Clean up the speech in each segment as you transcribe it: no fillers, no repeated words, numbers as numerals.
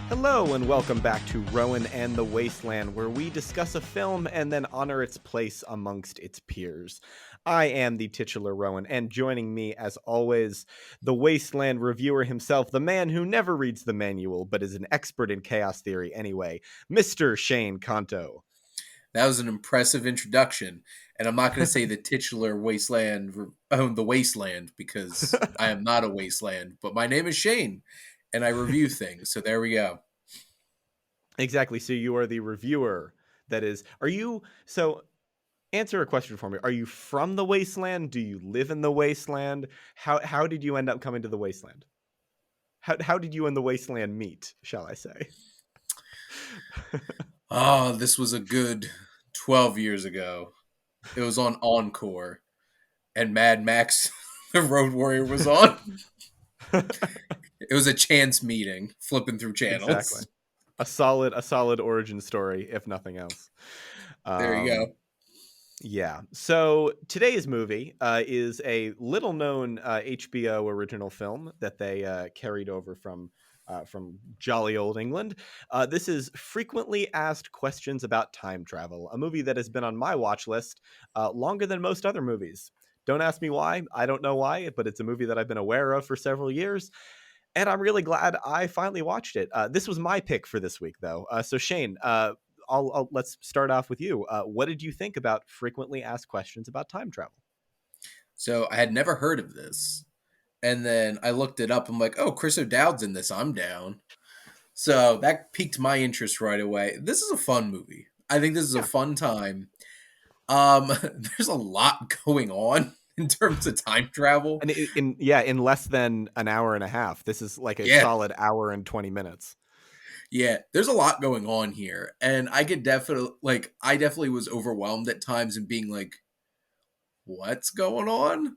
Hello and welcome back to Rowan and the Wasteland, where we discuss a film and then honor its place amongst its peers. I am the titular Rowan, and joining me, as always, the Wasteland reviewer himself, the man who never reads the manual but is an expert in chaos theory anyway, Mr. Shane Conto. That was an impressive introduction, and I'm not going to say the titular the Wasteland, because I am not a Wasteland. But my name is Shane, and I review things. So there we go. Exactly. So you are the reviewer. That is, are you? So answer a question for me. Are you from the Wasteland? Do you live in the Wasteland? How did you end up coming to the Wasteland? How did you and the Wasteland meet, shall I say? Oh, this was a good 12 years ago. It was on Encore, and Mad Max, the Road Warrior, was on. It was a chance meeting, flipping through Exactly. channels. A solid origin story, if nothing else. There you Um, go. yeah. So today's movie is a little known HBO original film that they carried over from jolly old England. This is Frequently Asked Questions About Time Travel, a movie that has been on my watch list longer than most other movies. Don't ask me why. I don't know why, but it's a movie that I've been aware of for several years. And I'm really glad I finally watched it. This was my pick for this week, though. So Shane, let's start off with you. What did you think about Frequently Asked Questions About Time Travel? So I had never heard of this. And then I looked it up. I'm like, oh, Chris O'Dowd's in this. I'm down. So that piqued my interest right away. This is a fun movie. I think this is a Yeah, fun time. There's a lot going on in terms of time travel. and in less than an hour and a half, this is like a Yeah, solid hour and 20 minutes. yeah. There's a lot going on here, and I definitely was overwhelmed at times and being like, "What's going on?" Mhm.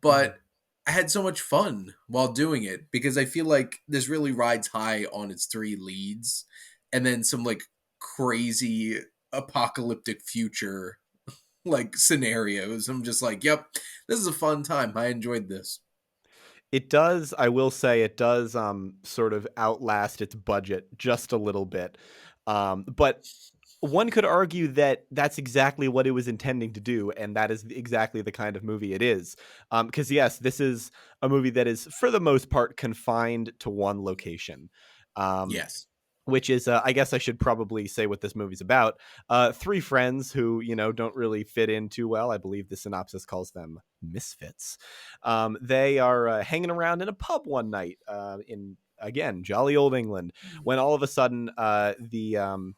But I had so much fun while doing it because I feel like this really rides high on its three leads, and then some like crazy apocalyptic future like scenarios. I'm just like, yep, this is a fun time. I enjoyed this. It does, I will say, it does sort of outlast its budget just a little bit. But one could argue that that's exactly what it was intending to do, and that is exactly the kind of movie it is. Because yes, this is a movie that is, for the most part, confined to one location. Um, Yes. which is, I guess I should probably say what this movie's about. Three friends who, don't really fit in too well. I believe the synopsis calls them misfits. They are hanging around in a pub one night in, again, jolly old England, when all of a sudden the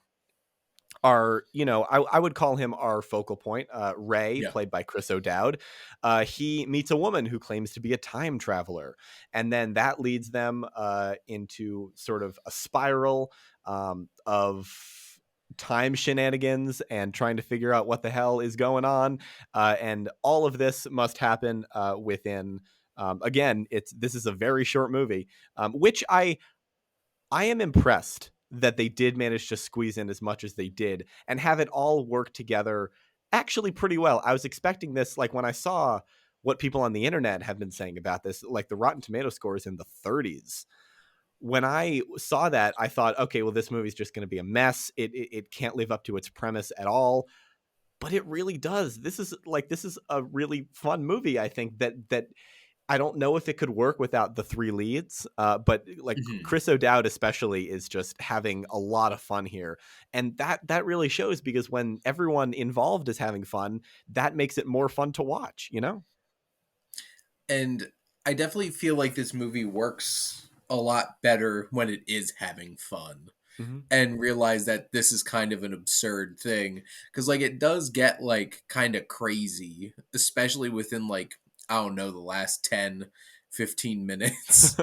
our, I would call him our focal point, Ray, Yeah. played by Chris O'Dowd. He meets a woman who claims to be a time traveler, and then that leads them into sort of a spiral of time shenanigans and trying to figure out what the hell is going on. And all of this must happen within. Again, this is a very short movie, which I am impressed that they did manage to squeeze in as much as they did and have it all work together actually pretty well. I was expecting this, like when I saw what people on the internet have been saying about this, like the Rotten Tomato score is in the 30s. When I saw that, I thought, okay, well, this movie's just going to be a mess. It can't live up to its premise at all, but it really does. This is a really fun movie. I think that I don't know if it could work without the three leads, but like Mhm. Chris O'Dowd especially is just having a lot of fun here, and that really shows because when everyone involved is having fun, that makes it more fun to watch. And I definitely feel like this movie works a lot better when it is having fun Hmm. and realize that this is kind of an absurd thing because like it does get like kind of crazy, especially within like I don't know the last 10, 15 minutes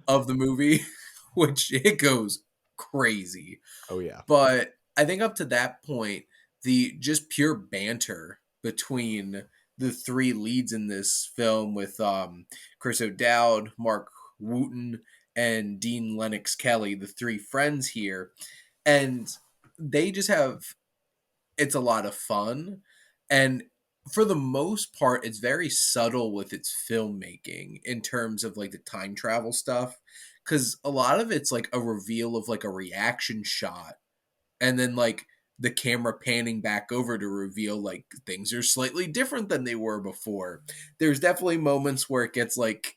of the movie, which it goes crazy. Oh yeah. But I think up to that point, the just pure banter between the three leads in this film with Chris O'Dowd, Mark Wooten, and Dean Lennox Kelly, the three friends here, and they just have it's a lot of fun, and for the most part it's very subtle with its filmmaking in terms of like the time travel stuff because a lot of it's like a reveal of like a reaction shot, and then like the camera panning back over to reveal like things are slightly different than they were before. There's definitely moments where it gets like,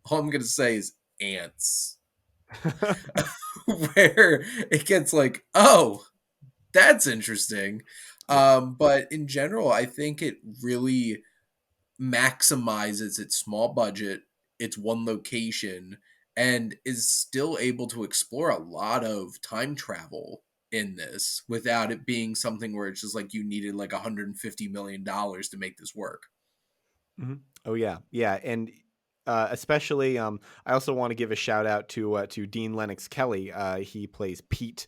all I'm gonna say is ants, where it gets like, oh, that's interesting. Yeah. But in general, I think it really maximizes its small budget, its one location, and is still able to explore a lot of time travel in this without it being something where it's just like you needed like $150 million to make this work. Mhm. Oh yeah, yeah, and especially, I also want to give a shout out to Dean Lennox Kelly. He plays Pete.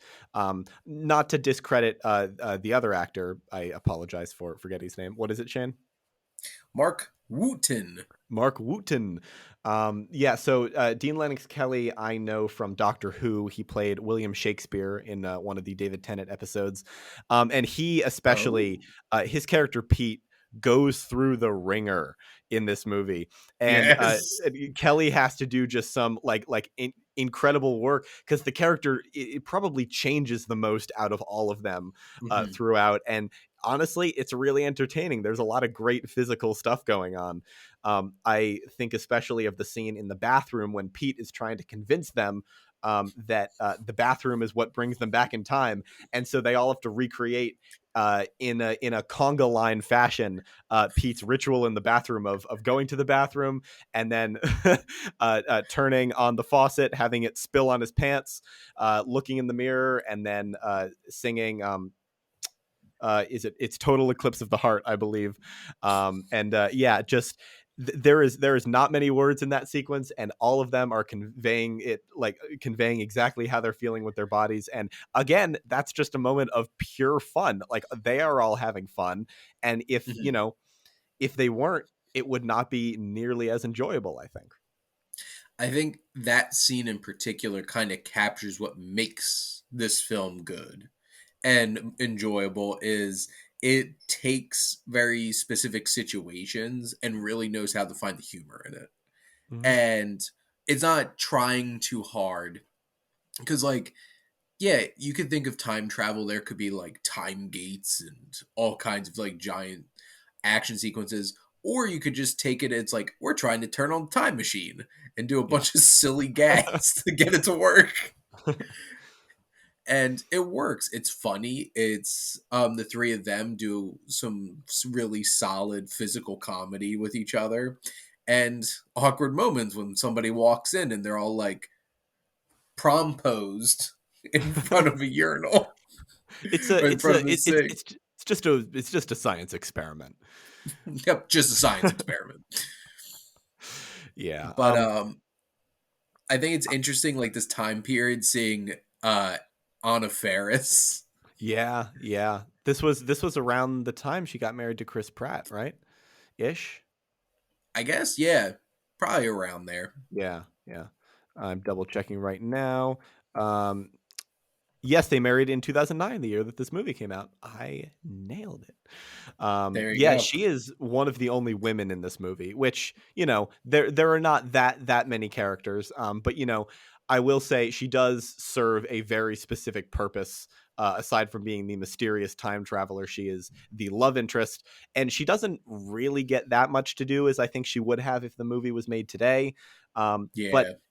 Not to discredit the other actor. I apologize for forgetting his name. What is it, Shane? Mark Wooten. Mark Wooten. Yeah, so Dean Lennox Kelly, I know from Doctor Who. He played William Shakespeare in one of the David Tennant episodes. And he Oh, especially, his character Pete goes through the ringer in this movie. And yes. Kelly has to do just some incredible work because the character, it probably changes the most out of all of them Hmm. throughout. And honestly, it's really entertaining. There's a lot of great physical stuff going on. I think especially of the scene in the bathroom when Pete is trying to convince them that the bathroom is what brings them back in time, and so they all have to recreate in a conga line fashion Pete's ritual in the bathroom of going to the bathroom and then turning on the faucet, having it spill on his pants, looking in the mirror, and then singing. It's Total Eclipse of the Heart, I believe. And yeah, just there is not many words in that sequence, and all of them are conveying exactly how they're feeling with their bodies. And again, that's just a moment of pure fun. Like they are all having fun, and Hmm. if they weren't, it would not be nearly as enjoyable, I think. I think that scene in particular kind of captures what makes this film good and enjoyable is it takes very specific situations and really knows how to find the humor in it. Mm-hmm. And it's not trying too hard because like yeah, you could think of time travel, there could be like time gates and all kinds of like giant action sequences, or you could just take it, it's like we're trying to turn on the time machine and do a Yeah. bunch of silly gags to get it to work, and it works. It's funny. It's the three of them do some really solid physical comedy with each other, and awkward moments when somebody walks in and they're all like prom posed in front of a urinal it's or a in it's front a of the it, sink. it's just a science experiment. Yep, just a science experiment. Yeah. But I think it's interesting, like this time period, seeing uh Anna Faris. Yeah, yeah. This was around the time she got married to Chris Pratt, right? Ish. I guess, yeah, probably around there. Yeah, yeah. I'm double checking right now. Um, yes, they married in 2009, the year that this movie came out. I nailed it. There you Yeah, go. she is one of the only women in this movie, which there are not that many characters. But I will say she does serve a very specific purpose. Aside from being the mysterious time traveler, she is the love interest, and she doesn't really get that much to do as I think she would have if the movie was made today. But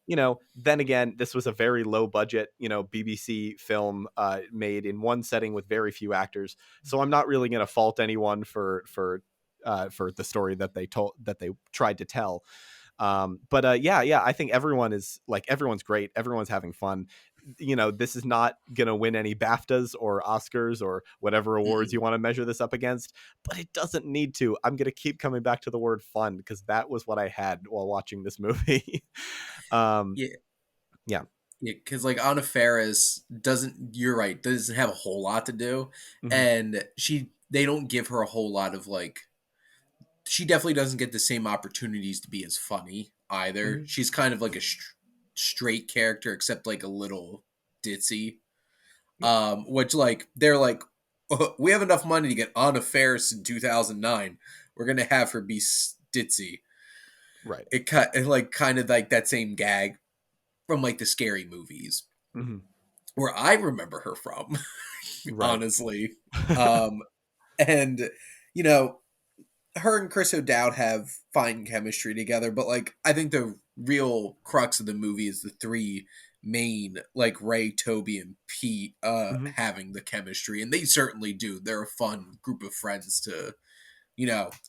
Yeah. then again, this was a very low budget, BBC film made in one setting with very few actors. So I'm not really going to fault anyone for the story that they tried to tell. But yeah, yeah, I think everyone's great. Everyone's having fun. This is not gonna win any BAFTAs or Oscars or whatever awards Mm-mm. you want to measure this up against, but it doesn't need to. I'm gonna keep coming back to the word fun because that was what I had while watching this movie. um, Yeah. yeah. Yeah, because like Anna Faris doesn't. You're right. Doesn't have a whole lot to do, Hmm. and they don't give her a whole lot of like. She definitely doesn't get the same opportunities to be as funny either. Hmm. She's kind of like a straight character, except like a little ditzy. Yeah. Which like they're like, we have enough money to get Anna Faris in 2009. We're gonna have her be ditzy. Right. Like kind of like that same gag. from like the scary movies, Mhm. where I remember her from, Right. honestly. Um, and you know, her and Chris O'Dowd have fine chemistry together, but like I think the real crux of the movie is the three main, like Ray, Toby, and Pete Mhm. having the chemistry, and they certainly do. They're a fun group of friends to,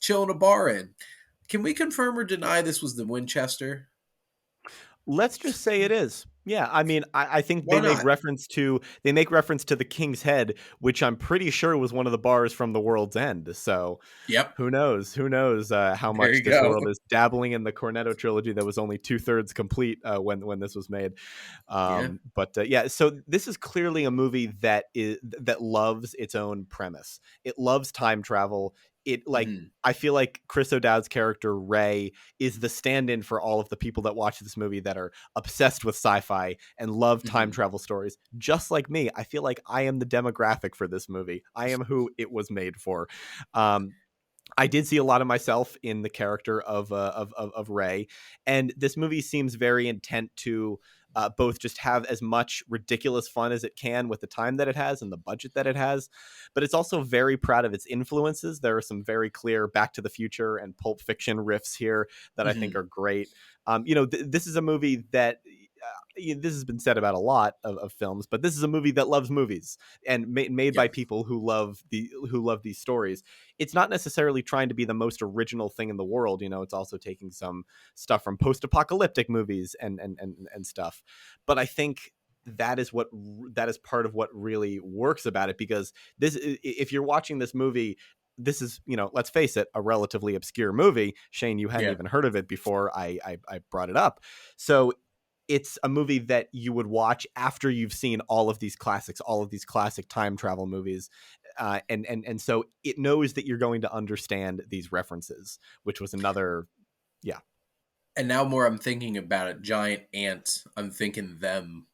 chill in a bar in. Can we confirm or deny this was the Winchester? Let's just say it is. Yeah, I mean, I think Why not? they make reference to the King's Head, which I'm pretty sure was one of the bars from the World's End. So Yep. who knows? Who knows how There much you this go. world is dabbling in the Cornetto trilogy that was only 2/3 complete when this was made. Yeah. But yeah, so this is clearly a movie that loves its own premise. It loves time travel. It like Hmm. I feel like Chris O'Dowd's character Ray is the stand-in for all of the people that watch this movie that are obsessed with sci-fi and love time Hmm. travel stories. Just like me, I feel like I am the demographic for this movie. I am who it was made for. Um, I did see a lot of myself in the character of Ray, and this movie seems very intent to both just have as much ridiculous fun as it can with the time that it has and the budget that it has, but it's also very proud of its influences. There are some very clear Back to the Future and Pulp Fiction riffs here that I think Hmm. are great. This is a movie that. This has been said about a lot of films, but this is a movie that loves movies and made Yeah. by people who love these stories. It's not necessarily trying to be the most original thing in the world. It's also taking some stuff from post-apocalyptic movies and stuff. But I think that is part of what really works about it, because if you're watching this movie, this is, let's face it, a relatively obscure movie. Shane, you hadn't Yeah. even heard of it before I brought it up. So it's a movie that you would watch after you've seen all of these classics, all of these classic time travel movies, and so it knows that you're going to understand these references, which was another, yeah, And now more I'm thinking about it, giant ant, I'm thinking them.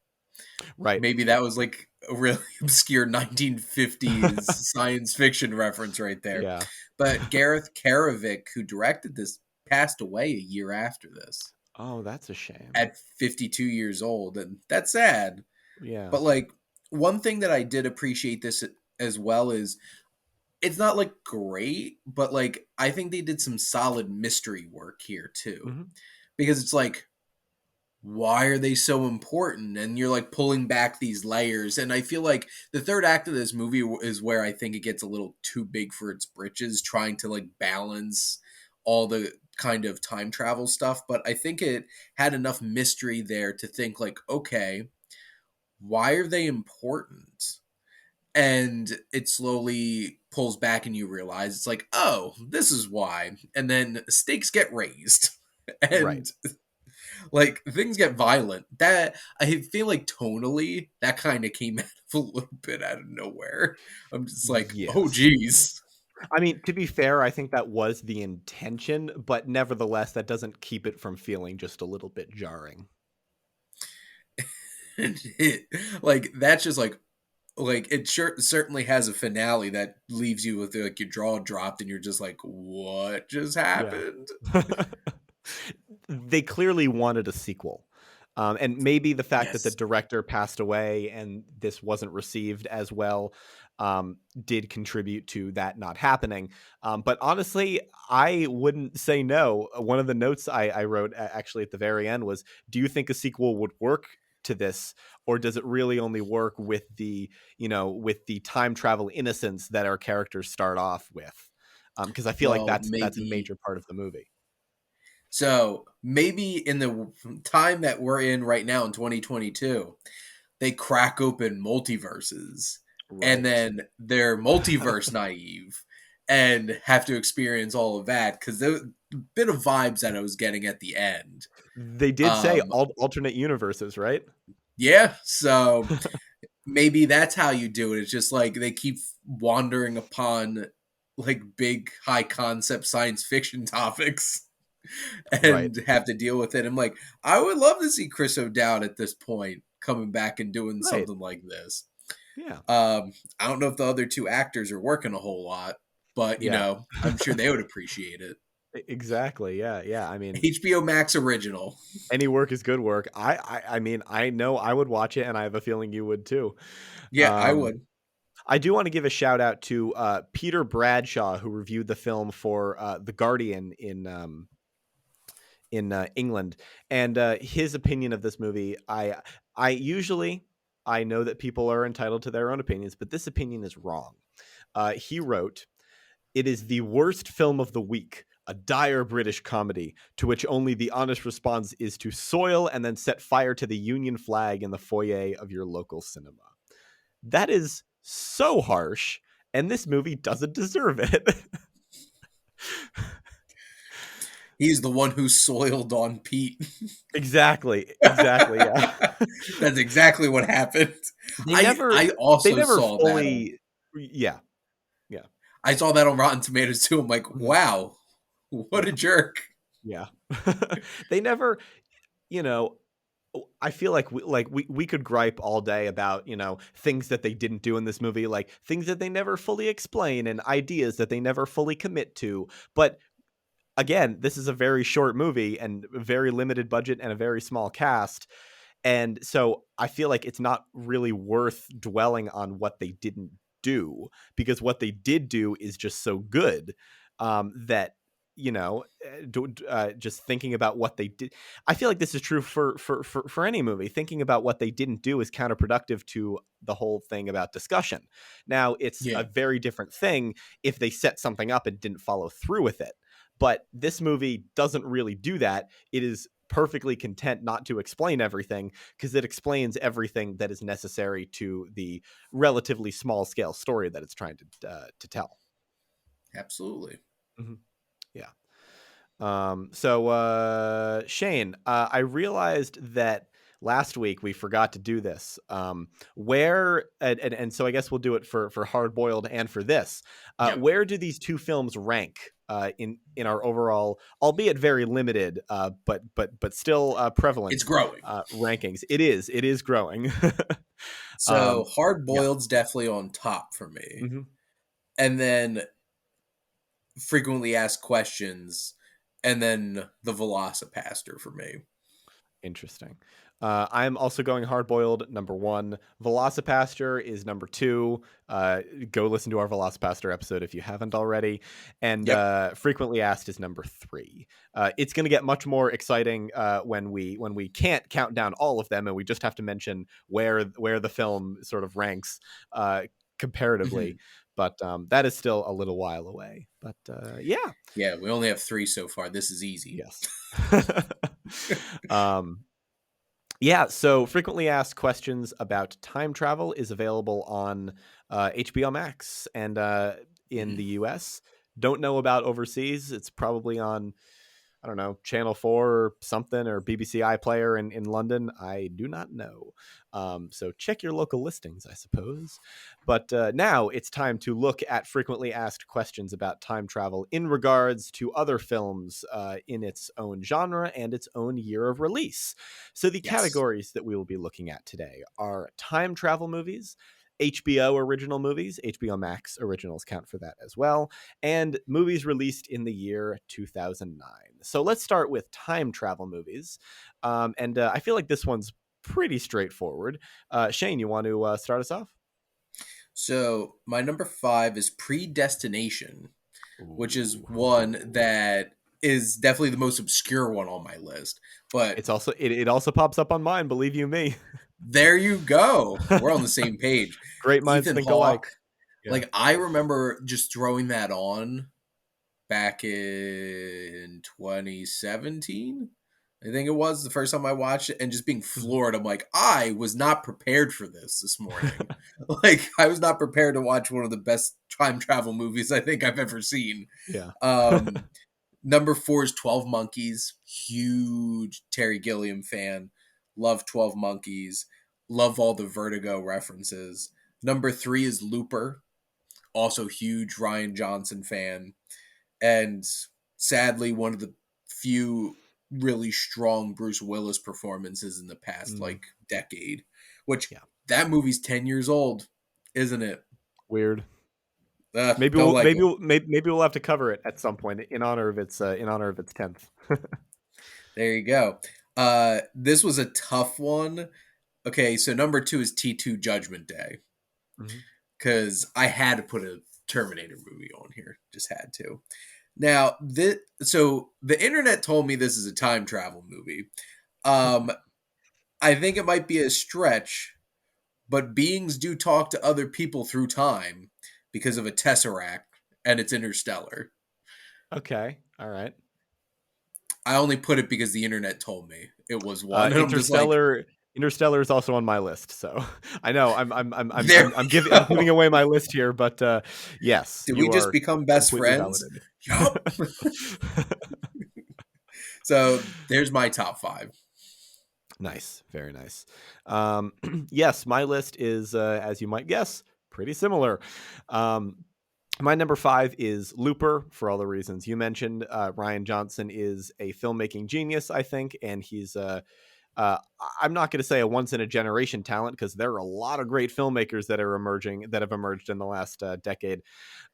right, Maybe that was like a really obscure 1950s science fiction reference right there. yeah. But Gareth Karavik, who directed this, passed away a year after this Oh, that's a shame. at 52 years old. And that's sad. Yeah. But like, one thing that I did appreciate this as well is it's not like great, but like, I think they did some solid mystery work here too. Hmm. Because it's like, why are they so important, and you're like pulling back these layers, and I feel like the third act of this movie is where I think it gets a little too big for its britches, trying to like balance all the kind of time travel stuff, but I think it had enough mystery there to think like, okay, why are they important, and it slowly pulls back and you realize it's like, oh, this is why, and then stakes get raised Right. and like things get violent. That I feel like tonally that kind of came out of a little bit out of nowhere. I'm just like, oh Yes. geez. I mean, to be fair, I think that was the intention, but nevertheless, that doesn't keep it from feeling just a little bit jarring. Like that's just like it certainly has a finale that leaves you with like your jaw dropped and you're just like, what just Yeah. happened? They clearly wanted a sequel. And maybe the fact that the Yes. director passed away and this wasn't received as well did contribute to that not happening. But honestly, I wouldn't say no. One of the notes I wrote actually at the very end was, do you think a sequel would work to this, or does it really only work with the time travel innocence that our characters start off with? Because I feel like Well, that's a maybe major part of the movie. so. Maybe in the time that we're in right now in 2022, they crack open multiverses and Right. then they're multiverse naive and have to experience all of that because the bit of vibes that I was getting at the end. They did say Um, alternate universes, right? yeah, so maybe that's how you do it. It's just like they keep wandering upon like big high concept science fiction topics Right. and have to deal with it. I'm like, I would love to see Chris O'Dowd at this point coming back and doing Right. something like this. Yeah. I don't know if the other two actors are working a whole lot, but Yeah. I'm sure they would appreciate it. Exactly. Yeah. Yeah. I mean, HBO Max original. any work is good work. I mean, I know I would watch it, and I have a feeling you would too. Yeah, I Um, would. I do want to give a shout out to Peter Bradshaw, who reviewed the film for The Guardian in England, and his opinion of this movie. I usually I know that people are entitled to their own opinions, but this opinion is wrong. He wrote, "It is the worst film of the week, a dire British comedy, to which only the honest response is to soil and then set fire to the Union flag in the foyer of your local cinema." That is so harsh, and this movie doesn't deserve it. He's the one who soiled on Pete. Exactly. Exactly. Yeah. That's exactly what happened. they I never I they also never saw that on fully. Yeah. Yeah. I saw that on Rotten Tomatoes too. I'm like, Mhm. wow, what a Yeah. jerk. Yeah. They never, you know, I feel like we could gripe all day about, things that they didn't do in this movie, like things that they never fully explain and ideas that they never fully commit to. But again, this is a very short movie and a very limited budget and a very small cast. And so I feel like it's not really worth dwelling on what they didn't do, because what they did do is just so good, that just thinking about what they did. I feel like this is true for any movie. Thinking about what they didn't do is counterproductive to the whole thing about discussion. Now, it's a Yeah, very different thing if they set something up and didn't follow through with it. But this movie doesn't really do that. It is perfectly content not to explain everything, because it explains everything that is necessary to the relatively small scale story that it's trying to tell. absolutely. Mhm. Yeah. So Shane, I realized that last week we forgot to do this. Where and so I guess we'll do it for Hard Boiled and for this. Yep, Where do these two films rank in our overall, albeit very limited, but still it's prevalent growing. rankings? It is growing. So um, hard yeah. boiled's definitely on top for me, Hmm. and then frequently asked questions, and then the Velocipaster for me. Interesting. I'm also going hard boiled number one. Velocipaster is number two. Go listen to our Velocipaster episode if you haven't already. And Yep. frequently asked is number three. It's going to get much more exciting when we can't count down all of them and we just have to mention where the film sort of ranks comparatively. Mhm. But that is still a little while away. But yeah, Yeah, we only have three so far. This is easy. yes. um, Yeah, so frequently asked questions about time travel is available on HBO Max and in Mhm. the US. Don't know about overseas. It's probably on, I don't know, Channel 4 or something, or BBC iPlayer in London. I do not know. So check your local listings, I suppose. But now it's time to look at frequently asked questions about time travel in regards to other films in its own genre and its own year of release. So the Yes. categories that we will be looking at today are time travel movies, HBO original movies, HBO Max originals count for that as well, and movies released in the year 2009. So let's start with time travel movies. And I feel like this one's pretty straightforward. Shane, you want to start us off? So my number five is Predestination, which is one Ooh. that is definitely the most obscure one on my list. But It also pops up on mine, believe you me. there you go. We're on the same page. Great minds Ethan think Hawke. alike. Yeah. Like I remember just throwing that on back in 2017. I think it was the first time I watched it and just being Mhm. floored. I'm like, I was not prepared for this morning. Like, I was not prepared to watch one of the best time travel movies I think I've ever seen. Yeah. Um, Number four is 12 Monkeys. Huge Terry Gilliam fan. Love 12 Monkeys. Love all the Vertigo references. Number three is Looper. Also huge Ryan Johnson fan, and sadly one of the few really strong Bruce Willis performances in the past Mm, like decade, which yeah. that movie's 10 years old, isn't it? Weird. Don't like it. Maybe we'll have to cover it at some point in honor of its 10th. There you go. This was a tough one. Okay, so number 2 is T2 Judgment Day Mhm. because I had to put a Terminator movie on here. Just had to. Now, so the internet told me this is a time travel movie. Um, I think it might be a stretch, but beings do talk to other people through time because of a tesseract, and it's interstellar. Okay. All right. I only put it because the internet told me it was one, and I'm just like, Interstellar is also on my list, so I know there we I'm giving go. away my list here, but yes, Did we you just are become best completely friends? validated. Yup. So there's my top 5. Nice, very nice. Um, yes, my list is, as you might guess, pretty similar. Um, my number 5 is Looper for all the reasons you mentioned. Ryan Johnson is a filmmaking genius, I think, and he's uh, I'm not going to say a once in a generation talent because there are a lot of great filmmakers that have emerged in the last decade.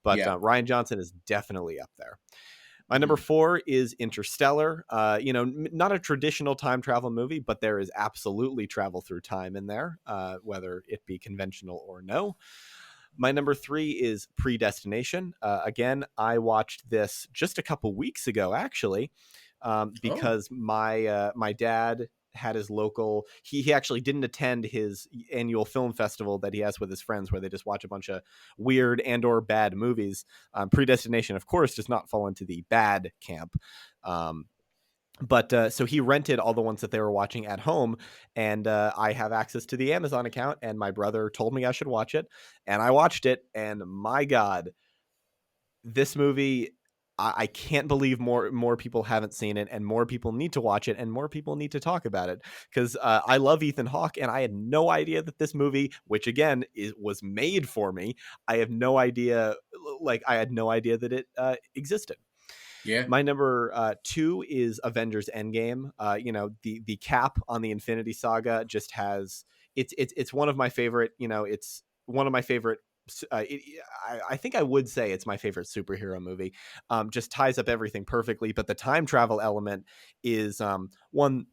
But Yeah. Ryan Johnson is definitely up there. My number Mhm. 4 is Interstellar. Not a traditional time travel movie, but there is absolutely travel through time in there, whether it be conventional or no. My number 3 is Predestination. Again, I watched this just a couple weeks ago, actually, Oh, because my dad had his local. He actually didn't attend his annual film festival that he has with his friends, where they just watch a bunch of weird and or bad movies. Predestination, of course, does not fall into the bad camp. Um, but so he rented all the ones that they were watching at home, and I have access to the Amazon account, and my brother told me I should watch it, and I watched it, and my God, this movie, I can't believe more people haven't seen it, and more people need to watch it, and more people need to talk about it, because I love Ethan Hawke, and I had no idea that this movie, which again was made for me, I have no idea, like I had no idea that it existed. yeah. My number 2 is Avengers Endgame. The cap on the Infinity Saga just has it's one of my favorite. It's one of my favorite. I think I would say it's my favorite superhero movie. Just ties up everything perfectly. But the time travel element is one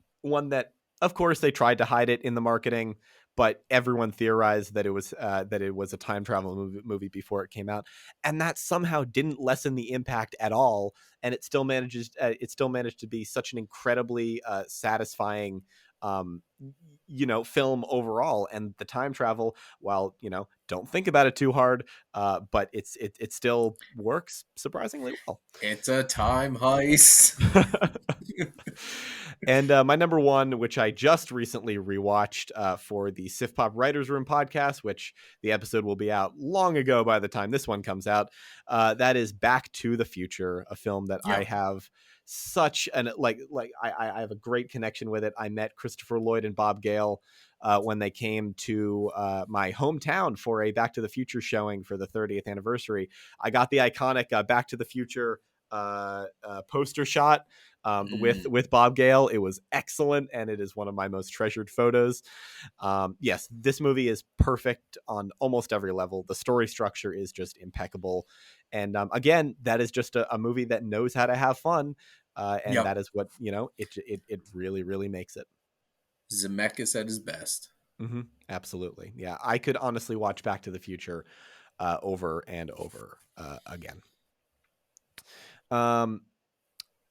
that, of course, they tried to hide it in the marketing, but everyone theorized that it was a time travel movie before it came out, and that somehow didn't lessen the impact at all, and it still managed to be such an incredibly satisfying film overall. And the time travel, while don't think about it too hard, but it still works surprisingly well. It's a time heist. And my number 1, which I just recently rewatched for the Sif Pop Writers Room podcast, which the episode will be out long ago by the time this one comes out, that is Back to the Future, a film that I Yeah. have such an I have a great connection with it. I met Christopher Lloyd and Bob Gale when they came to my hometown for a Back to the Future showing for the 30th anniversary. I got the iconic Back to the Future poster shot Mm. with Bob Gale. It was excellent, and it is one of my most treasured photos. Yes, this movie is perfect on almost every level. The story structure is just impeccable, and again, that is just a movie that knows how to have fun, and Yep. that is what it really really makes it. Zemeckis at his best. Absolutely, yeah. I could honestly watch Back to the Future over and over again. Um,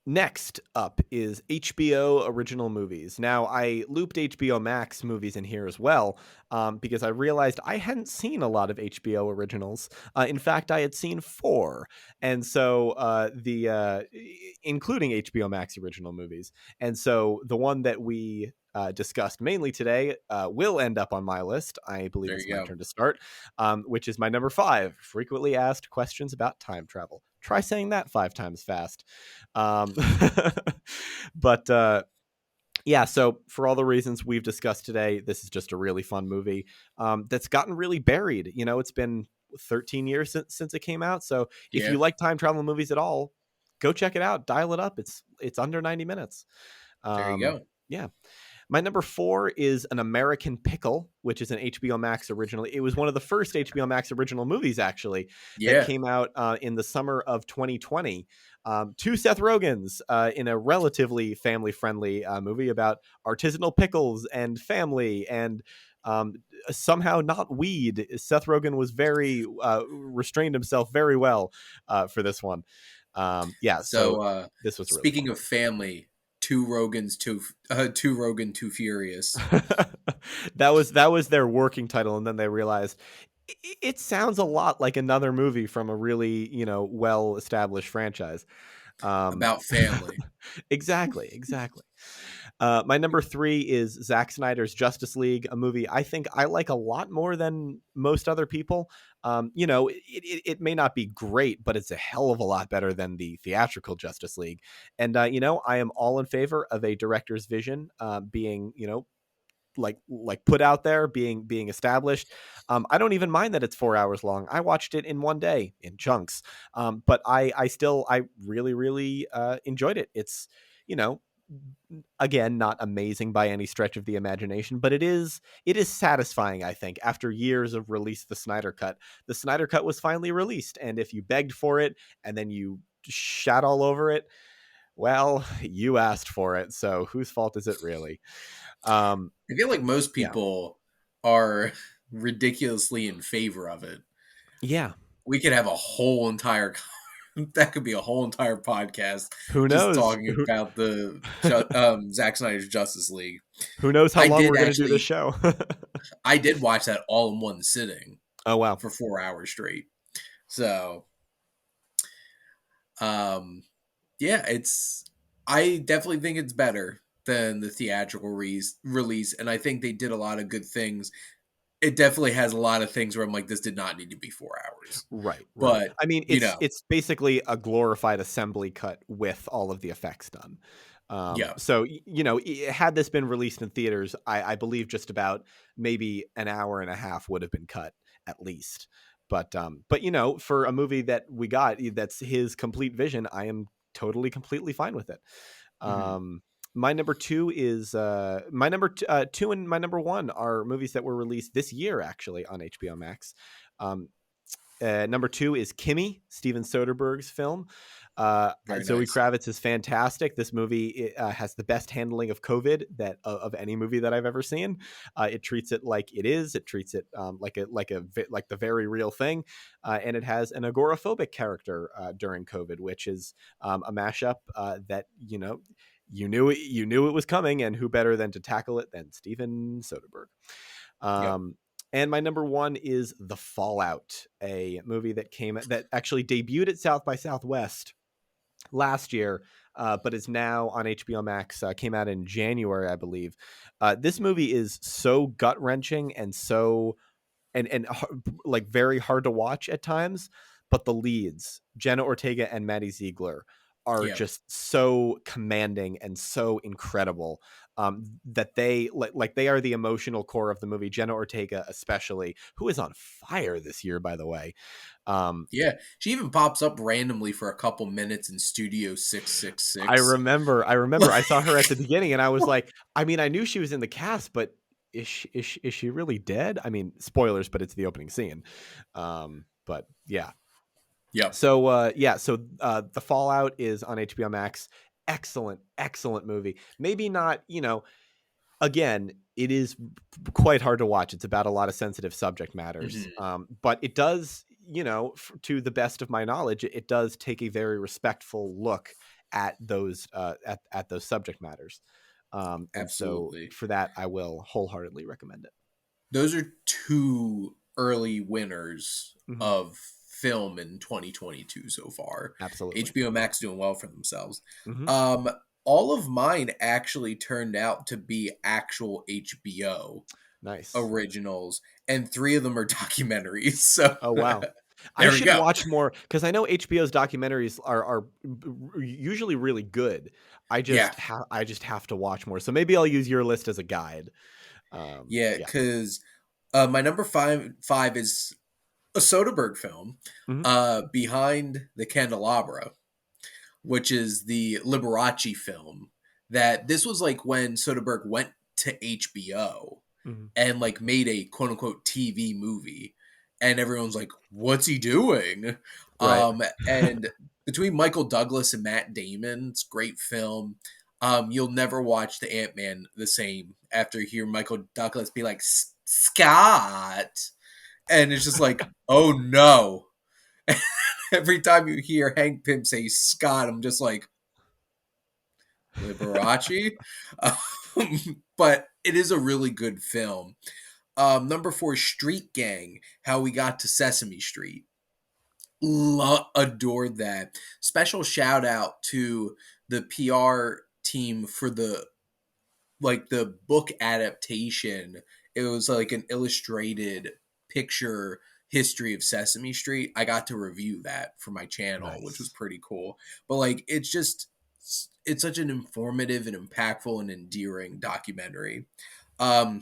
Next up is HBO original movies. Now, I looped HBO Max movies in here as well, because I realized I hadn't seen a lot of HBO originals. In fact, I had seen 4, and so including HBO Max original movies. And so the one that we discussed mainly today will end up on my list. I believe There it's you my go. turn to start, which is my number 5: frequently asked questions about time travel. Try saying that 5 times fast. Um, but yeah, so for all the reasons we've discussed today, this is just a really fun movie that's gotten really buried. It's been 13 years since it came out. So if Yeah. you like time travel movies at all, go check it out. Dial it up. It's under 90 minutes. There you Um, go. yeah. My number 4 is An American Pickle, which is an HBO Max originally. It was one of the first HBO Max original movies, actually, that Yeah. came out in the summer of 2020. Two Seth Rogens in a relatively family friendly movie about artisanal pickles and family and um, somehow not weed. Seth Rogen was very restrained himself very well for this one. Yeah, so So, this was a really fun speaking of family, two Rogans, two Rogan, too furious. that was their working title, and then they realized it sounds a lot like another movie from a really well established franchise. Um, About family. exactly. My number 3 is Zack Snyder's Justice League, a movie I think I like a lot more than most other people. It may not be great, but it's a hell of a lot better than the theatrical Justice League. And I am all in favor of a director's vision being like put out there, being established. I don't even mind that it's 4 hours long. I watched it in one day in chunks, but I really really enjoyed it. It's you know again not amazing by any stretch of the imagination, but it is satisfying. I think after years of release, the Snyder cut was finally released, and if you begged for it and then you shat all over it, well, you asked for it, so whose fault is it really? um I feel like most yeah. people are ridiculously in favor of it. Yeah. We could have a whole entire that could be a whole entire podcast Who just knows? talking about the Zack Snyder's Justice League. Who knows how I long did we're going to do this actually, show? I did watch that all in one sitting Oh wow. for 4 hours straight. So, um, yeah, I definitely think it's better than the theatrical release, and I think they did a lot of good things. It definitely has a lot of things where I'm like, this did not need to be 4 hours, Right. but I mean, you it's know, it's basically a glorified assembly cut with all of the effects done. yeah. So had this been released in theaters, I believe just about maybe an hour and a half would have been cut at least. But for a movie that we got that's his complete vision, I am totally completely fine with it. Mhm. Um, my number two is two and my number one are movies that were released this year actually on HBO Max. Um, Number 2 is Kimmy, Steven Soderbergh's film. Very Zoe nice. Kravitz is fantastic. This movie has the best handling of COVID that of any movie that I've ever seen. It treats it like it is. It treats it like the very real thing, and it has an agoraphobic character during COVID, which is a mashup that you knew it was coming, and who better than to tackle it than Steven Soderbergh. Yep. Um, and my number 1 is The Fallout, a movie that actually debuted at South by Southwest last year, but is now on HBO Max. Came out in January, I believe. This movie is so gut wrenching and so like very hard to watch at times. But the leads, Jenna Ortega and Maddie Ziegler, are Yeah. just so commanding and so incredible that they are the emotional core of the movie. Jenna Ortega, especially, who is on fire this year, by the way. Um, Yeah. She even pops up randomly for a couple minutes in Studio I 666. remember, I remember, I saw her at the beginning, and I was like, I mean, I knew she was in the cast, but is she really dead? I mean, spoilers, but it's the opening scene. But yeah, Yep. so The Fallout is on HBO Max. Excellent movie. Maybe not, again, it is quite hard to watch. It's about a lot of sensitive subject matters. Mhm. But it does, to the best of my knowledge, it does take a very respectful look at those at those subject matters. And so Absolutely. for that, I will wholeheartedly recommend it. Those are two early winners Hmm. of film in 2022 so far. Absolutely. HBO Max doing well for themselves. Hmm. Um, all of mine actually turned out to be actual HBO Nice. originals, and three of them are documentaries. So Oh wow. I there we should go. watch more because I know HBO's documentaries are usually really good. Yeah. I just have to watch more. So maybe I'll use your list as a guide. Yeah, Yeah. because my number five is a Soderbergh film, Hmm. Behind the Candelabra, which is the Liberace film. That this was like when Soderbergh went to HBO Mhm. and like made a quote unquote TV movie. And everyone's like, what's he doing? Right. And between Michael Douglas and Matt Damon, it's a great film. You'll never watch the Ant-Man the same after you hear Michael Douglas be like, Scott. And it's just like, oh no. Every time you hear Hank Pym say Scott, I'm just like, Liberace. But it is a really good film. Number 4, Street Gang, How We Got to Sesame Street. Adored that. Special shout out to the PR team for the book adaptation. It was like an illustrated picture history of Sesame Street. I got to review that for my channel, which was Nice. pretty cool. But like it's such an informative and impactful and endearing documentary. Um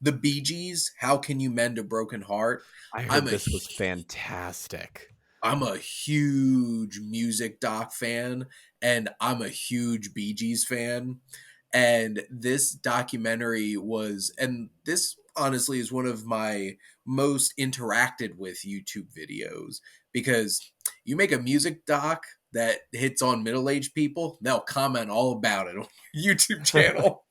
the Bee Gees, How Can You Mend a Broken Heart? I I'm heard a this was fantastic. I'm a huge music doc fan, and I'm a huge Bee Gees fan. And this documentary and this honestly is one of my most interacted with YouTube videos, because you make a music doc that hits on middle aged people, they'll comment all about it on your YouTube channel.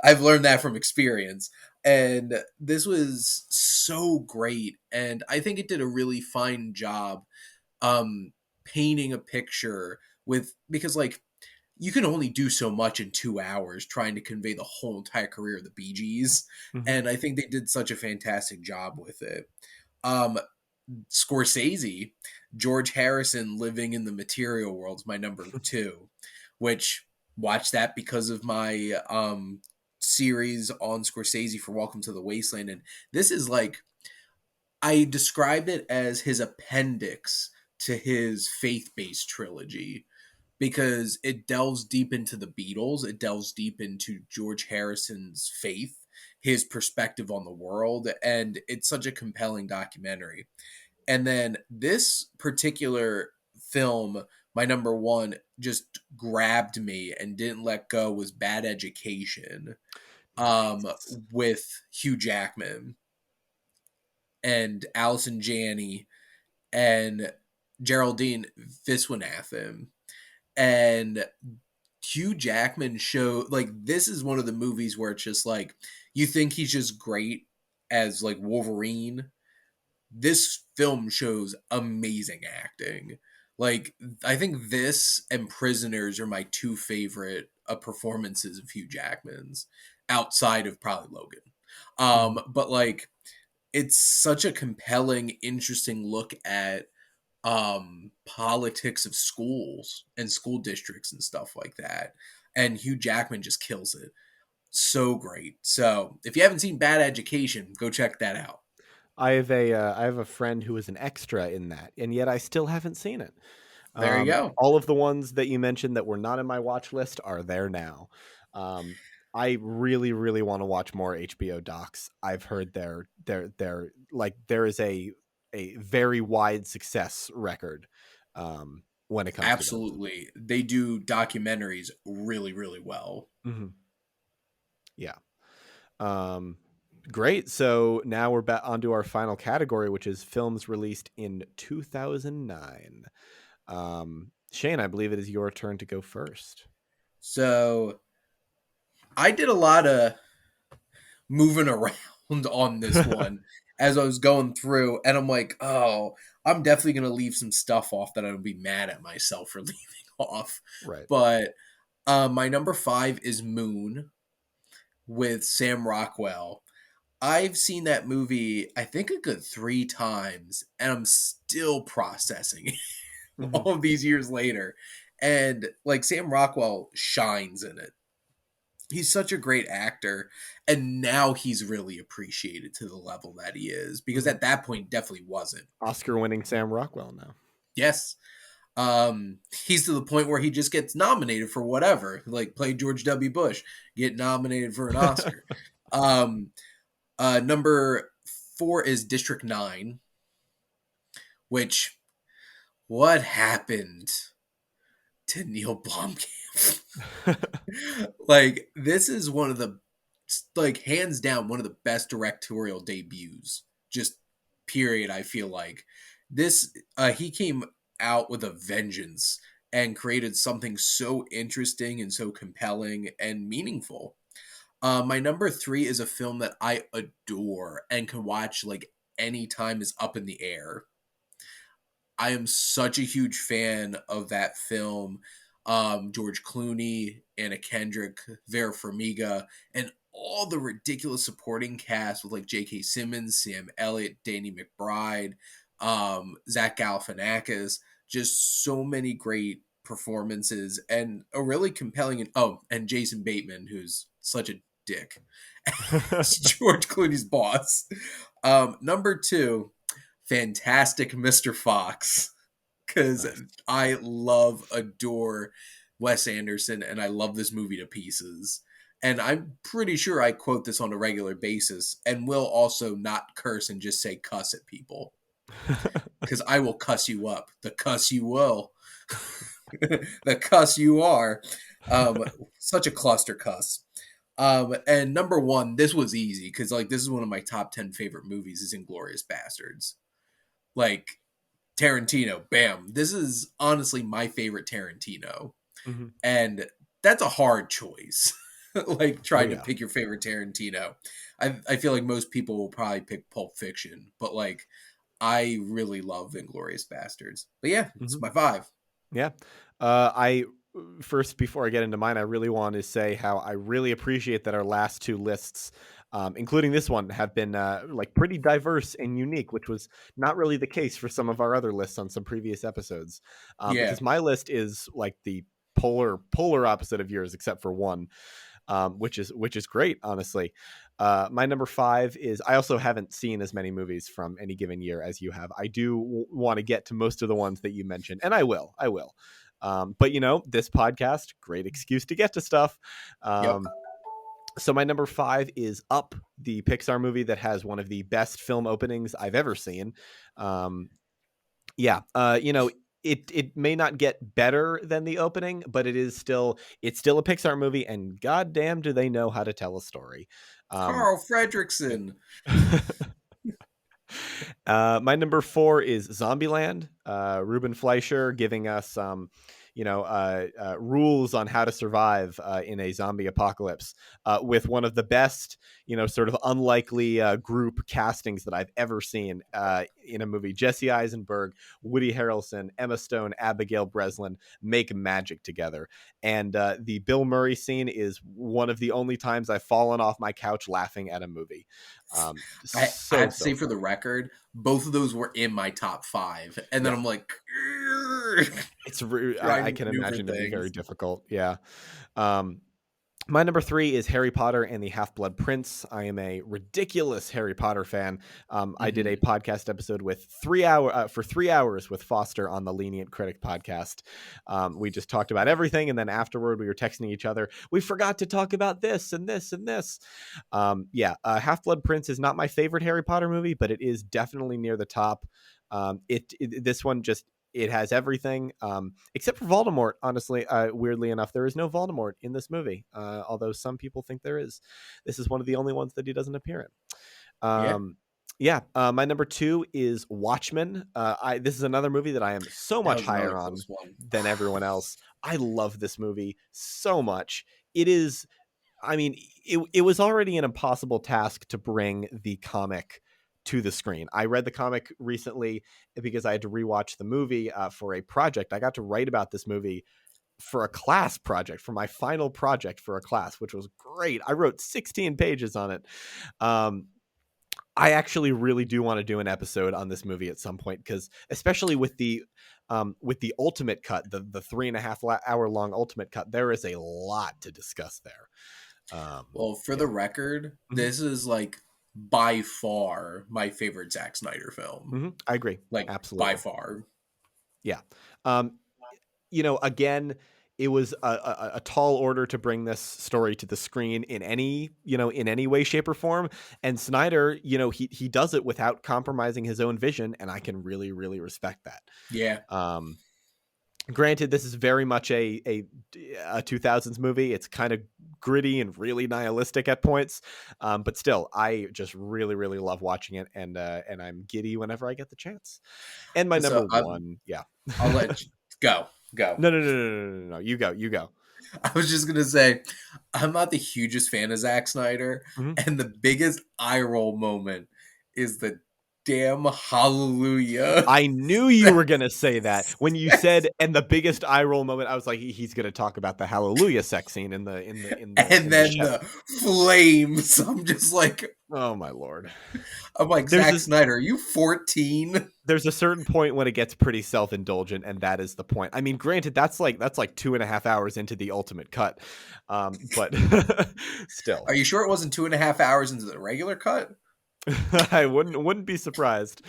I've learned that from experience. And this was so great. And I think it did a really fine job um painting a picture with, because like you can only do so much in 2 hours trying to convey the whole entire career of the Bee Gees. Mhm. And I think they did such a fantastic job with it. um Scorsese, George Harrison Living in the Material World is my number 2, which watched that because of my series on Scorsese for Welcome to the Wasteland. And this is like, I described it as his appendix to his faith-based trilogy, because it delves deep into the Beatles, it delves deep into George Harrison's faith, his perspective on the world, and it's such a compelling documentary. And then this particular film, my number 1, just grabbed me and didn't let go, was Bad Education, um Nice. with Hugh Jackman and Allison Janney and Geraldine Viswanathan. And Hugh Jackman showed, like, this is one of the movies where it's just like, you think he's just great as like Wolverine. This film shows amazing acting. Like, I think this and Prisoners are my 2 favorite performances of Hugh Jackman's, outside of probably Logan. Mhm. But like, it's such a compelling, interesting look at politics of schools and school districts and stuff like that. And Hugh Jackman just kills it. So great. So if you haven't seen Bad Education, go check that out. I have a friend who was an extra in that, and yet I still haven't seen it. There you go. All of the ones that you mentioned that were not in my watch list are there now. Um, I really, really want to watch more HBO docs. I've heard they're like there is a very wide success record when it comes to those. Absolutely. They do documentaries really, really well. Mhm. Yeah. Um, Great. So now we're back onto our final category, which is films released in 2009. Shane, I believe it is your turn to go first. So I did a lot of moving around on this one as I was going through, and I'm like, oh, I'm definitely gonna leave some stuff off that I would be mad at myself for leaving off. Right. But my number 5 is Moon with Sam Rockwell. I've seen that movie, I think, a good 3 times, and I'm still processing Mhm. all of these years later. And like, Sam Rockwell shines in it. He's such a great actor, and now he's really appreciated to the level that he is, because Mhm. at that point definitely wasn't. Oscar-winning Sam Rockwell now. Yes. He's to the point where he just gets nominated for whatever, like play George W. Bush, get nominated for an Oscar. um Number 4 is District 9, which, what happened to Neil Blomkamp? Like, this is one of the like hands down one of the best directorial debuts. Just period. I feel like this he came out with a vengeance and created something so interesting and so compelling and meaningful. My number three is a film that I adore and can watch like anytime is Up in the Air. I am such a huge fan of that film. George Clooney, Anna Kendrick, Vera Farmiga, and all the ridiculous supporting cast with like J.K. Simmons, Sam Elliott, Danny McBride, Zach Galifianakis. Just so many great performances and a really compelling and Jason Bateman, who's such a dick. George Clooney's boss. Number two, Fantastic Mr. Fox, because Nice. I love, adore Wes Anderson, and I love this movie to pieces. And I'm pretty sure I quote this on a regular basis, and will also not curse and just say cuss at people, because I will cuss you up. The cuss you will. The cuss you are. Such a cluster cuss. And number one, this was easy because like this is one of my top 10 favorite movies. Is Inglorious Bastards. Like Tarantino, bam. This is honestly my favorite Tarantino. Mhm. And that's a hard choice. Like Oh trying to yeah. pick your favorite Tarantino. I feel like most people will probably pick Pulp Fiction, but like I really love Inglorious Bastards. But yeah, it's Mhm. my five. Yeah. I first, before I get into mine, I really want to say how I really appreciate that our last two lists, including this one, have been like pretty diverse and unique, which was not really the case for some of our other lists on some previous episodes. Yeah. Because my list is like the polar opposite of yours, except for one, which is great, honestly. My number five is, I also haven't seen as many movies from any given year as you have. I do want to get to most of the ones that you mentioned, and I will. But this podcast, great excuse to get to stuff. Yep. So my number five is Up, the Pixar movie that has one of the best film openings I've ever seen. Um, yeah, it may not get better than the opening, but it's still a Pixar movie, and goddamn, do they know how to tell a story. Um, Carl Fredrickson. My number four is Zombieland. Ruben Fleischer giving us, rules on how to survive in a zombie apocalypse, with one of the best, sort of unlikely group castings that I've ever seen in a movie. Jesse Eisenberg, Woody Harrelson, Emma Stone, Abigail Breslin make magic together. And the Bill Murray scene is one of the only times I've fallen off my couch laughing at a movie. I So, have to so say for the funny. record, both of those were in my top five. And then Yeah. I'm like, I trying to can maneuver imagine to be very things. difficult. Yeah. Um, my number three is Harry Potter and the Half-Blood Prince. I am a ridiculous Harry Potter fan. I did a Hmm. podcast episode with 3 hours with Foster on the Lenient Critic podcast. We just talked about everything, and then afterward, we were texting each other. We forgot to talk about this and this and this. Half-Blood Prince is not my favorite Harry Potter movie, but it is definitely near the top. This one just, it has everything, except for Voldemort. Honestly, weirdly enough, there is no Voldemort in this movie, although some people think there is. This is one of the only ones that he doesn't appear in. Yeah, My number two is Watchmen. This is another movie that I am so that much was another higher on close one. than everyone else. I love this movie so much. It is, I mean, it was already an impossible task to bring the comic to the screen. I read the comic recently because I had to rewatch the movie for a project. I got to write about this movie for a class project, for my final project for a class, which was great. I wrote 16 pages on it. Um, I actually really do want to do an episode on this movie at some point, because especially with the ultimate cut, the 3.5 hour long ultimate cut, there is a lot to discuss there. Well, for Yeah. the record, Mhm. this is like by far my favorite Zack Snyder film. I agree. Like by Absolutely. far. Yeah. Um, again, it was a tall order to bring this story to the screen in any way, shape, or form. And Snyder, he does it without compromising his own vision, and I can really, really respect that. Yeah. Um, Granted, this is very much a 2000s movie. It's kind of gritty and really nihilistic at points, but still, I just really, really love watching it, and I'm giddy whenever I get the chance. And my number So one, yeah. I'll let you go. No, no, no, no, no, no, no. You go, you go. I was just gonna say, I'm not the hugest fan of Zack Snyder, Mhm. and the biggest eye roll moment is the damn hallelujah. I knew you were gonna say that when you said, and the biggest eye roll moment. I was like, he's gonna talk about the Hallelujah sex scene And in the then ship. the flames. Oh my lord. I'm like, There's Zack this Snyder, are you 14? there's a certain point when it gets pretty self-indulgent, and that is the point. I mean, granted, that's like 2.5 hours into the ultimate cut, but still. Are you sure it wasn't 2.5 hours into the regular cut? I wouldn't be surprised.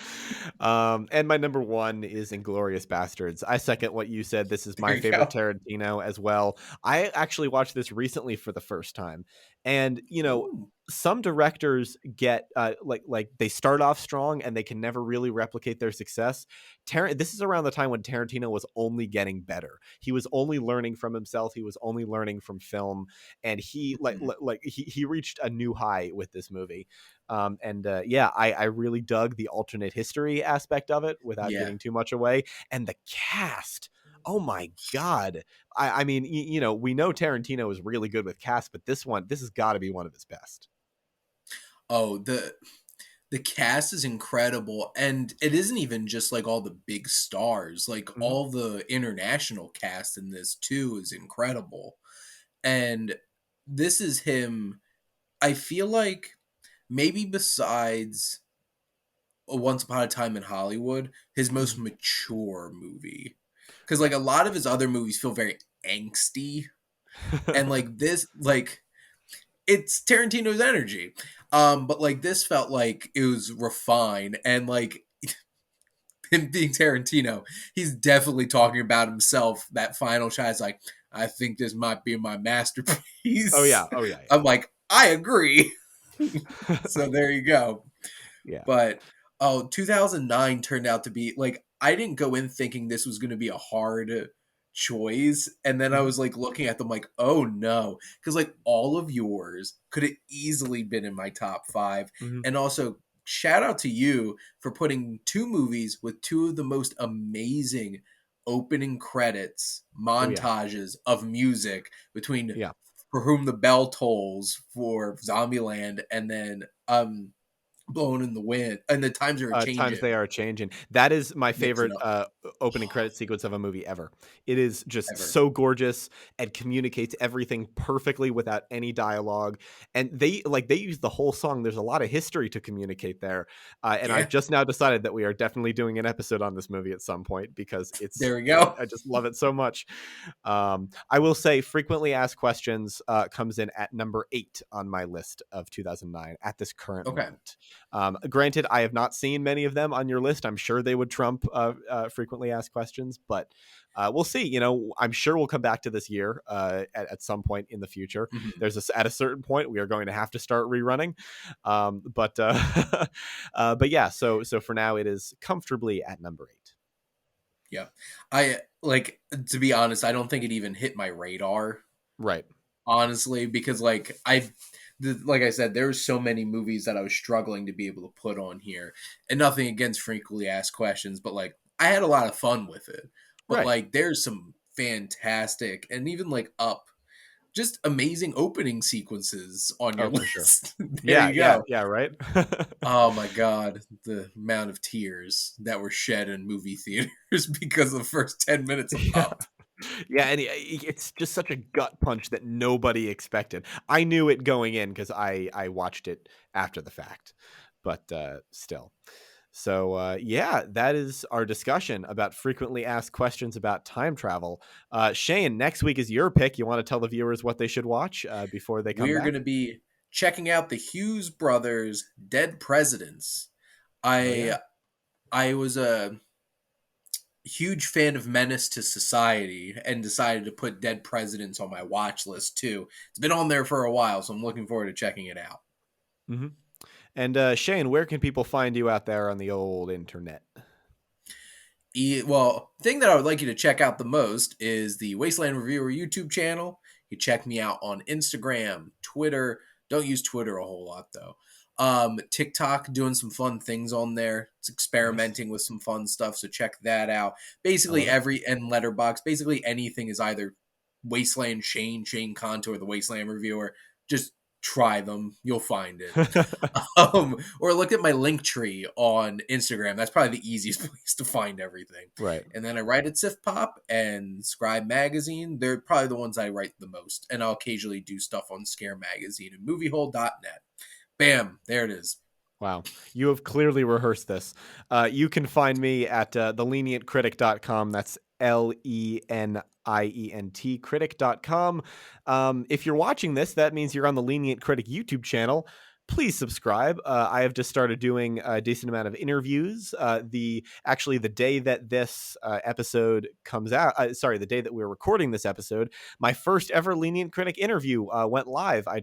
And my number one is Inglorious Bastards. I second what you said. This is There my you favorite go. Tarantino as well. I actually watched this recently for the first time, and Ooh. some directors get like they start off strong and they can never really replicate their success. This is around the time when Tarantino was only getting better. He was only learning from himself. He was only learning from film, and he Mhm. he reached a new high with this movie. And yeah, I really dug the alternate history aspect of it without Yeah. giving too much away. And the cast, oh my god! I mean, we know Tarantino is really good with cast, but this has got to be one of his best. Oh, the cast is incredible, and it isn't even just like all the big stars. Like Hmm. all the international cast in this too is incredible. And this is him. I feel like maybe besides Once Upon a Time in Hollywood, his most Hmm. mature movie. Because like Right. a lot of his other movies feel very angsty, and like this, like it's Tarantino's energy. But like this felt like it was refined, and like him being Tarantino, he's definitely talking about himself. That final shot is like, I think this might be my Oh yeah. masterpiece. Oh yeah. I'm like, I agree. Yeah. So there you go. Yeah. But oh, 2009 turned out to be like I didn't go in thinking this was going to be a hard choice, and then I Hmm. was like looking at them like, oh no, because like all of yours could have easily been in my top five, Hmm. and also shout out to you for putting two movies with two of the most amazing opening credits Oh yeah. montages of music between Yeah. For Whom the Bell Tolls for Zombieland and then blowing in the wind and the times are Times they changing. are changing. That is my Mix it favorite up opening credit sequence of a movie ever. It is just ever. so gorgeous and communicates everything perfectly without any dialogue. And they use the whole song. There's a lot of history to communicate there. And I've Yeah, just now decided that we are definitely doing an episode on this movie at some point because there we go. I just love it so much. I will say frequently asked questions comes in at number 8 on my list of 2009 at this current Okay. moment. Granted, I have not seen many of them on your list. I'm sure they would trump frequently asked questions, but we'll see. I'm sure we'll come back to this year at some point in the future. Mhm. At a certain point we are going to have to start rerunning, but but yeah. So for now, it is comfortably at number 8. Yeah. I like to be honest, I don't think it even hit my radar, Right. honestly, because like I said, there's so many movies that I was struggling to be able to put on here. And nothing against frequently asked questions, but like I had a lot of fun with it. But Right. like there's some fantastic and even like up just amazing opening sequences on your Oh, for sure. list. There Yeah. you Yeah. go. Yeah. Right. Oh my god, the amount of tears that were shed in movie theaters because of the first 10 minutes of Yeah. Up. Yeah, and it's just such a gut punch that nobody expected. I knew it going in because I watched it after the fact, but still. So yeah, that is our discussion about frequently asked questions about time travel. Shane, next week is your pick. You want to tell the viewers what they should watch before they come We're back? going to be checking out the Hughes brothers Dead Presidents. Oh yeah. I was a huge fan of Menace to Society and decided to put Dead Presidents on my watch list too. It's been on there for a while, so I'm looking forward to checking it out. Hmm. And Shane, where can people find you out there on the old internet? Well, thing that I would like you to check out the most is the Wasteland Reviewer YouTube channel. You check me out on Instagram, Twitter. Don't use Twitter a whole lot though. TikTok, doing some fun things on there. It's Nice. experimenting with some fun stuff, so check that out. I Basically, love it. every and Letterbox, basically anything is either Wasteland Shane Conto, or the Wasteland Reviewer. Just try them, you'll find it. Or look at my link tree on Instagram. That's probably the easiest place to find everything. Right. And then I write at Sif Pop and Scribe Magazine. They're probably the ones I write the most. And I'll occasionally do stuff on Scare Magazine and Moviehole.net. Bam, there it is. Wow. You have clearly rehearsed this. You can find me at thelenientcritic.com. That's LENIENT critic.com. If you're watching this, that means you're on the Lenient Critic YouTube channel. Please subscribe. I have just started doing a decent amount of interviews. The day that this episode comes out, the day that we're recording this episode, my first ever Lenient Critic interview went live. I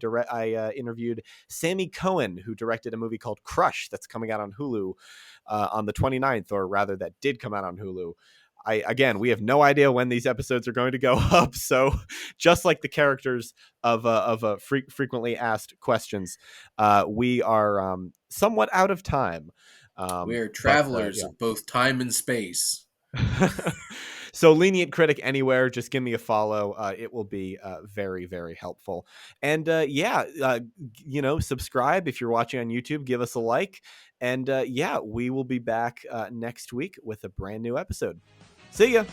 interviewed Sammy Cohen, who directed a movie called Crush that's coming out on Hulu on the 29th, or rather, that did come out on Hulu. Again, we have no idea when these episodes are going to go up. So just like the characters of frequently asked questions, we are somewhat out of time. We're But travelers yeah. of both time and space. So Lenient Critic anywhere, just give me a follow. It will be very, very helpful. And subscribe if you're watching on YouTube, give us a like. And we will be back next week with a brand new episode. See ya.